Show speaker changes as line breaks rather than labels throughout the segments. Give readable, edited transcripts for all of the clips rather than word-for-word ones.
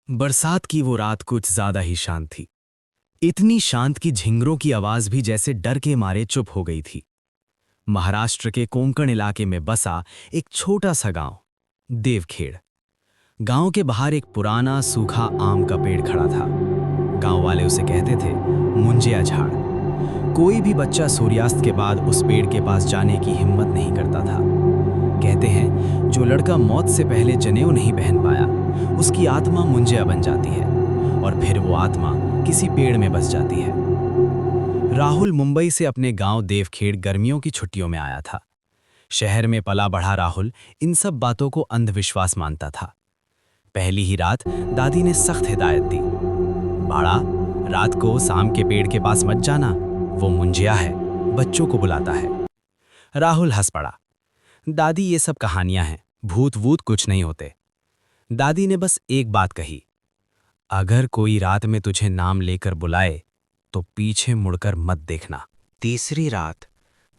बरसात की वो रात कुछ ज्यादा ही शांत थी। इतनी शांत कि झिंगरों की आवाज भी जैसे डर के मारे चुप हो गई थी। महाराष्ट्र के कोंकण इलाके में बसा एक छोटा सा गांव, देवखेड़। गांव के बाहर एक पुराना सूखा आम का पेड़ खड़ा था। गांव वाले उसे कहते थे मुंजिया झाड़। कोई भी बच्चा सूर्यास्त के बाद उस पेड़ के पास जाने की हिम्मत नहीं करता था। कहते हैं जो लड़का मौत से पहले जनेऊ नहीं पहन पाया, उसकी आत्मा मुंजिया बन जाती है और फिर वो आत्मा किसी पेड़ में बस जाती है। राहुल मुंबई से अपने गांव देवखेड़ गर्मियों की छुट्टियों में आया था। शहर में पला बढ़ा राहुल इन सब बातों को अंधविश्वास मानता था। पहली ही रात दादी ने सख्त हिदायत दी, बाड़ा, रात को शाम के पेड़ के पास मत जाना, वो मुंजिया है, बच्चों को बुलाता है। राहुल हंस पड़ा, दादी ये सब कहानियां हैं, भूत वूत कुछ नहीं होते। दादी ने बस एक बात कही, अगर कोई रात में तुझे नाम लेकर बुलाए तो पीछे मुड़कर मत देखना।
तीसरी रात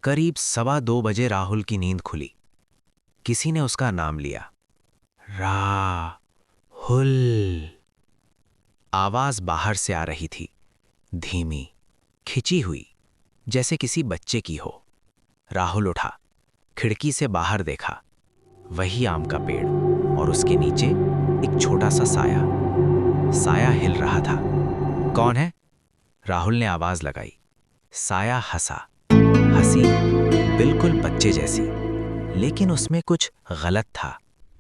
करीब 2:15 राहुल की नींद खुली। किसी ने उसका नाम लिया, राहुल। आवाज बाहर से आ रही थी, धीमी, खिंची हुई, जैसे किसी बच्चे की हो। राहुल उठा, खिड़की से बाहर देखा, वही आम का पेड़ और उसके नीचे एक छोटा सा साया। साया हिल रहा था। कौन है? राहुल ने आवाज लगाई। साया हंसा, हंसी बिल्कुल बच्चे जैसी, लेकिन उसमें कुछ गलत था।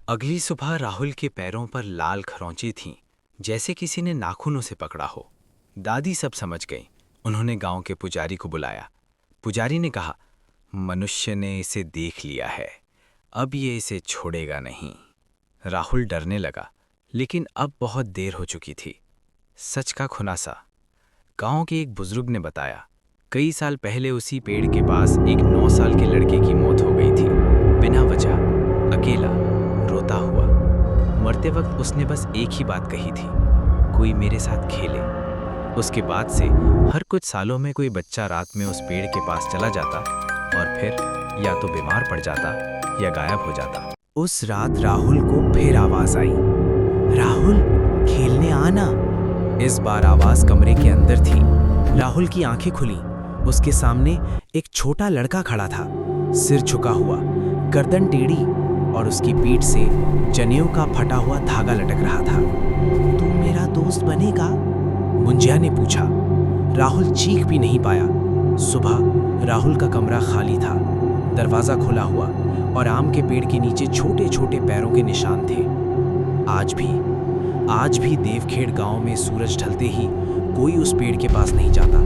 अगली सुबह राहुल के पैरों पर लाल खरोंची थीं, जैसे किसी ने नाखूनों से पकड़ा हो। दादी सब समझ गई। उन्होंने गांव के पुजारी को बुलाया। पुजारी ने कहा, मनुष्य ने इसे देख लिया है, अब ये इसे छोड़ेगा नहीं। राहुल डरने लगा, लेकिन अब बहुत देर हो चुकी थी। सच का खुलासा गांव के एक बुजुर्ग ने बताया, कई साल पहले उसी पेड़ के पास एक 9 साल के लड़के की मौत हो गई थी, बिना वजह, अकेला, रोता हुआ। मरते वक्त उसने बस एक ही बात कही थी, कोई मेरे साथ खेले। उसके बाद से हर कुछ सालों में कोई बच्चा रात में उस पेड़ के पास चला जाता और फिर या तो बीमार पड़ जाता या गायब हो जाता।
उस रात राहुल को फिर आवाज आई, राहुल खेलने आना। इस बार आवाज कमरे के अंदर थी। राहुल की आंखें खुली। उसके सामने एक छोटा लड़का खड़ा था, सिर झुका हुआ, गर्दन टेढ़ी और उसकी पीठ से जनेऊ का फटा हुआ धागा लटक रहा था। तू मेरा दोस्त बनेगा? मुंजिया ने पूछा। राहुल चीख भी नहीं पाया। सुबह राहुल का कमरा खाली था, दरवाजा खुला हुआ और आम के पेड़ के नीचे छोटे छोटे पैरों के निशान थे। आज भी देवखेड़ गांव में सूरज ढलते ही कोई उस पेड़ के पास नहीं जाता,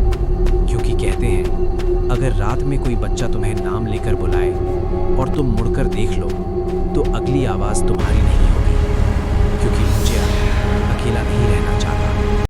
क्योंकि कहते हैं अगर रात में कोई बच्चा तुम्हें नाम लेकर बुलाए और तुम मुड़कर देख लो तो अगली आवाज तुम्हारी नहीं होगी, क्योंकि मुझे अकेला नहीं रहना चाहता।